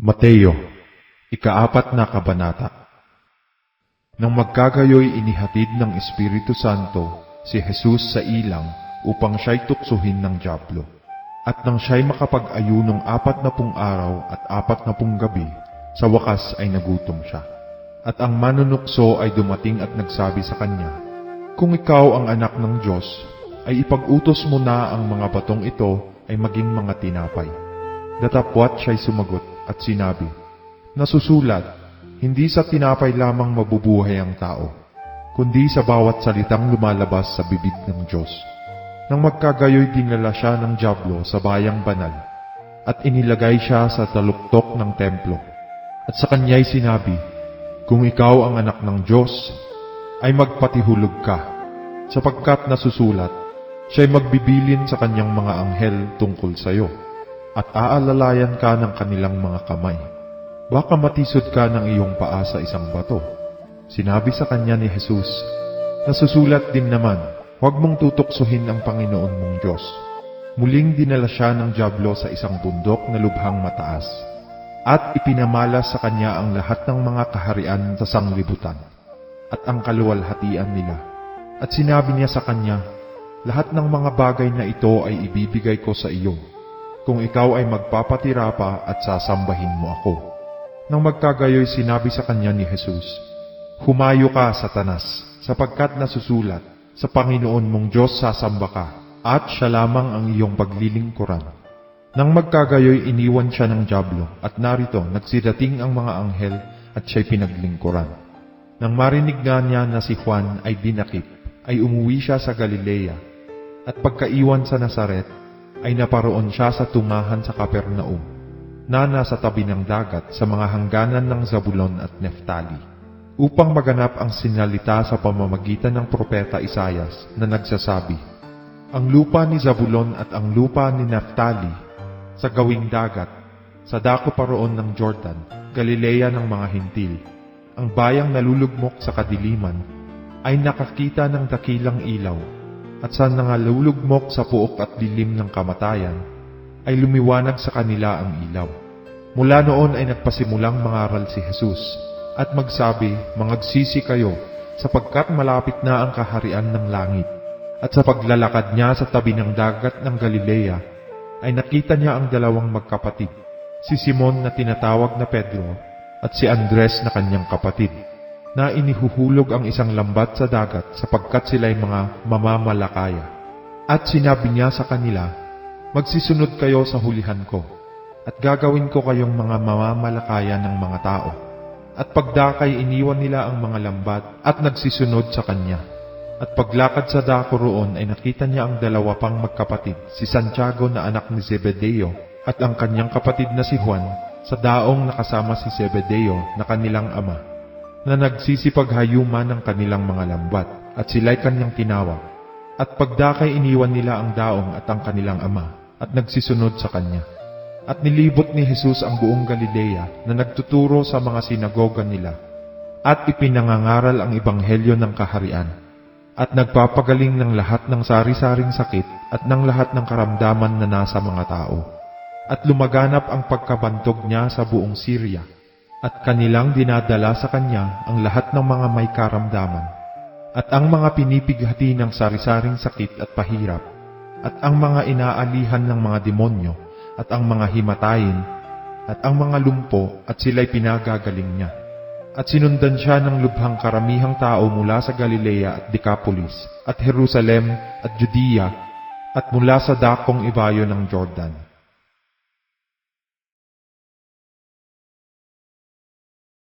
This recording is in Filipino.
Mateo, ika-4 na kabanata. Nang magkagayoy inihatid ng Espiritu Santo si Jesus sa ilang upang siya'y tuksuhin ng dyablo. At nang siya'y makapag-ayunong 40 araw at 40 gabi, sa wakas ay nagutom siya. At ang manunukso ay dumating at nagsabi sa kanya, "Kung ikaw ang anak ng Diyos, ay ipag-utos mo na ang mga batong ito ay maging mga tinapay." Datapwat siya'y sumagot at sinabi, "Nasusulat, hindi sa tinapay lamang mabubuhay ang tao, kundi sa bawat salitang lumalabas sa bibig ng Diyos." Nang magkagayoy dinala siya ng dyablo sa bayang banal, at inilagay siya sa taluktok ng templo. At sa kanya'y sinabi, "Kung ikaw ang anak ng Diyos, ay magpatihulog ka, sapagkat nasusulat, siya'y magbibilin sa kanyang mga anghel tungkol sa iyo, at aalalayan ka ng kanilang mga kamay. Baka matisod ka ng iyong paa sa isang bato." Sinabi sa kanya ni Jesus, "Nasusulat din naman, huwag mong tutuksohin ang Panginoon mong Diyos." Muling dinala siya ng dyablo sa isang bundok na lubhang mataas, at ipinamalas sa kanya ang lahat ng mga kaharian sa sanglibutan, at ang kaluwalhatian nila. At sinabi niya sa kanya, "Lahat ng mga bagay na ito ay ibibigay ko sa iyo, kung ikaw ay magpapatira pa at sasambahin mo ako." Nang magkagayoy sinabi sa kanya ni Jesus, "Humayo ka, Satanas, sapagkat nasusulat, sa Panginoon mong Diyos sasamba ka, at siya lamang ang iyong paglilingkuran." Nang magkagayoy iniwan siya ng dyablo, at narito nagsidating ang mga anghel at siya'y pinaglingkuran. Nang marinig nga niya na si Juan ay dinakip, ay umuwi siya sa Galilea, at pagkaiwan sa Nazaret, ay naparoon siya sa tumahan sa Capernaum, na nasa tabi ng dagat sa mga hangganan ng Zabulon at Neftali, upang maganap ang sinalita sa pamamagitan ng propeta Isaias na nagsasabi, "Ang lupa ni Zabulon at ang lupa ni Neftali, sa gawing dagat, sa dako paroon ng Jordan, Galilea ng mga Hintil, ang bayang nalulugmok sa kadiliman, ay nakakita ng dakilang ilaw, at sa nangalulugmok sa puok at dilim ng kamatayan, ay lumiwanag sa kanila ang ilaw." Mula noon ay nagpasimulang mangaral si Jesus, at magsabi, "Mangagsisi kayo, sapagkat malapit na ang kaharian ng langit." At sa paglalakad niya sa tabi ng dagat ng Galilea, ay nakita niya ang dalawang magkapatid, si Simon na tinatawag na Pedro, at si Andres na kanyang kapatid, na inihuhulog ang isang lambat sa dagat sapagkat sila'y mga mamamalakaya. At sinabi niya sa kanila, "Magsisunod kayo sa hulihan ko, at gagawin ko kayong mga mamamalakaya ng mga tao." At pagdakay iniwan nila ang mga lambat at nagsisunod sa kanya. At paglakad sa dako roon ay nakita niya ang dalawa pang magkapatid, si Santiago na anak ni Zebedeo, at ang kanyang kapatid na si Juan, sa daong nakasama si Zebedeo na kanilang ama, na nagsisipaghayuman ng kanilang mga lambat, at sila'y kanyang tinawag. At pagdakay iniwan nila ang daong at ang kanilang ama, at nagsisunod sa kanya. At nilibot ni Jesus ang buong Galilea na nagtuturo sa mga sinagoga nila, at ipinangangaral ang ebanghelyo ng kaharian, at nagpapagaling ng lahat ng sari-saring sakit at ng lahat ng karamdaman na nasa mga tao. At lumaganap ang pagkabantog niya sa buong Syria, at kanilang dinadala sa kanya ang lahat ng mga may karamdaman, at ang mga pinipighati ng sari-saring sakit at pahirap, at ang mga inaalihan ng mga demonyo, at ang mga himatayin, at ang mga lumpo, at sila'y pinagagaling niya. At sinundan siya ng lubhang karamihang tao mula sa Galilea at Decapolis, at Jerusalem at Judea, at mula sa dakong ibayo ng Jordan.